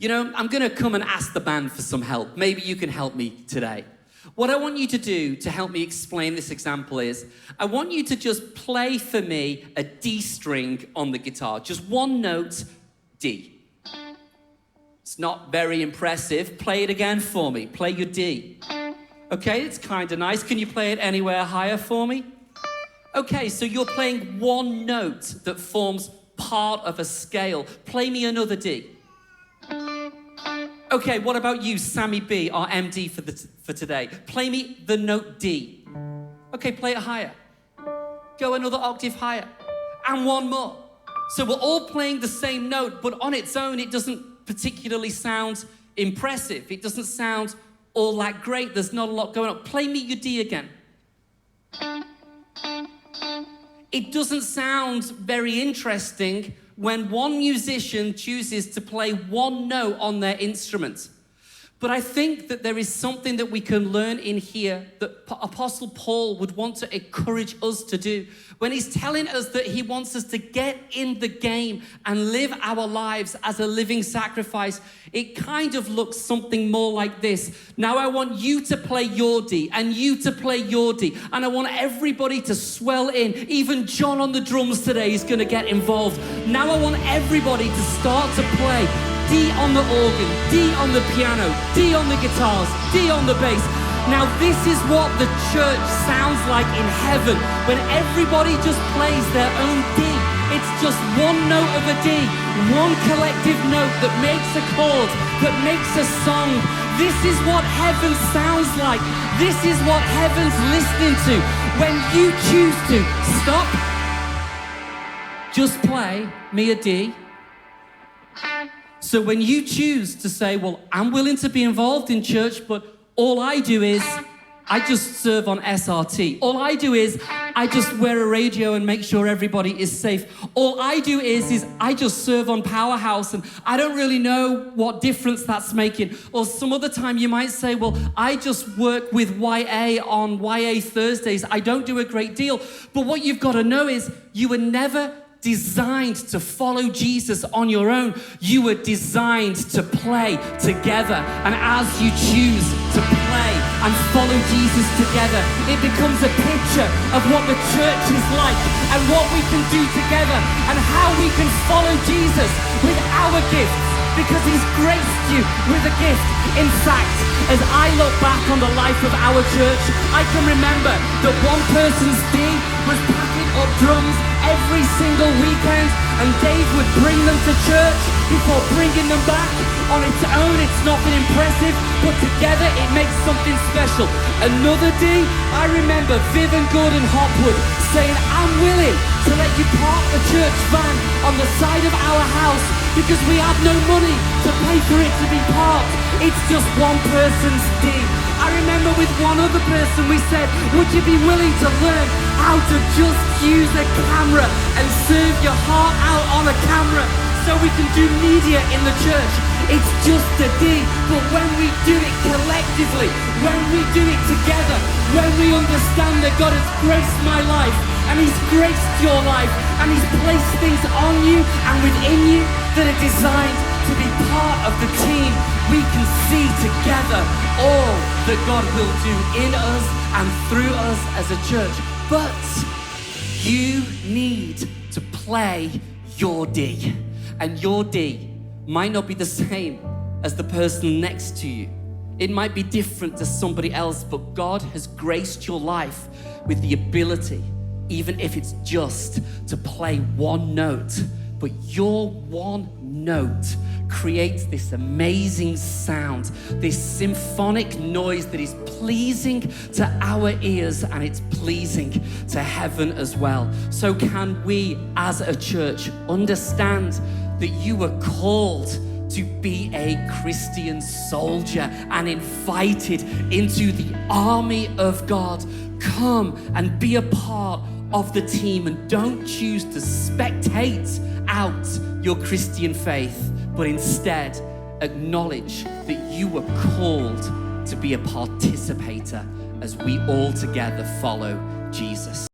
I'm going to come and ask the band for some help. Maybe you can help me today. What I want you to do to help me explain this example is, I want you to just play for me a D string on the guitar. Just one note, D. It's not very impressive. Play it again for me. Play your D. Okay, it's kind of nice. Can you play it anywhere higher for me? Okay, so you're playing one note that forms part of a scale. Play me another D. Okay, what about you, Sammy B, our MD for today? Play me the note D. Okay, play it higher. Go another octave higher. And one more. So we're all playing the same note, but on its own, it doesn't particularly sound impressive. It doesn't sound all that great. There's not a lot going on. Play me your D again. It doesn't sound very interesting when one musician chooses to play one note on their instrument. But I think that there is something that we can learn in here that Apostle Paul would want to encourage us to do when he's telling us that he wants us to get in the game and live our lives as a living sacrifice. It kind of looks something more like this. Now I want you to play your D and you to play your D, and I want everybody to swell in. Even John on the drums today is going to get involved. Now I want everybody to start to play D on the organ, D on the piano, D on the guitars, D on the bass. Now this is what the church sounds like in heaven when everybody just plays their own D. It's just one note of a D, one collective note that makes a chord, that makes a song. This is what heaven sounds like. This is what heaven's listening to. When you choose to stop, just play me a D. So when you choose to say, well, I'm willing to be involved in church, but all I do is I just serve on SRT. All I do is I just wear a radio and make sure everybody is safe. All I do is I just serve on Powerhouse, and I don't really know what difference that's making. Or some other time you might say, well, I just work with YA on YA Thursdays. I don't do a great deal. But what you've got to know is you were never designed to follow Jesus on your own. You were designed to play together. And as you choose to play and follow Jesus together, it becomes a picture of what the church is like and what we can do together and how we can follow Jesus with our gifts, because he's graced you with a gift. In fact, as I look back on the life of our church, I can remember that one person's D was packing up drums every single weekend, and Dave would bring them to church before bringing them back. On its own, it's nothing impressive, but together it makes something special. Another D, I remember Viv and Gordon Hopwood saying, I'm willing to let you park the church van on the side of our house because we have no money to pay for it to be parked. It's just one person's D. I remember with one other person we said, would you be willing to learn how to just use a camera and serve your heart out on a camera so we can do media in the church? It's just a D, but when we do it collectively, when we do it together, when we understand that God has graced my life and he's graced your life and he's placed things on you and within you that are designed to be part of the team, we can see together all that God will do in us and through us as a church. But you need to play your D, and your D might not be the same as the person next to you. It might be different to somebody else, but God has graced your life with the ability, even if it's just to play one note, but your one note creates this amazing sound, this symphonic noise that is pleasing to our ears and it's pleasing to heaven as well. So can we as a church understand that you were called to be a Christian soldier and invited into the army of God? Come and be a part of the team, and don't choose to spectate out your Christian faith, but instead acknowledge that you were called to be a participator as we all together follow Jesus.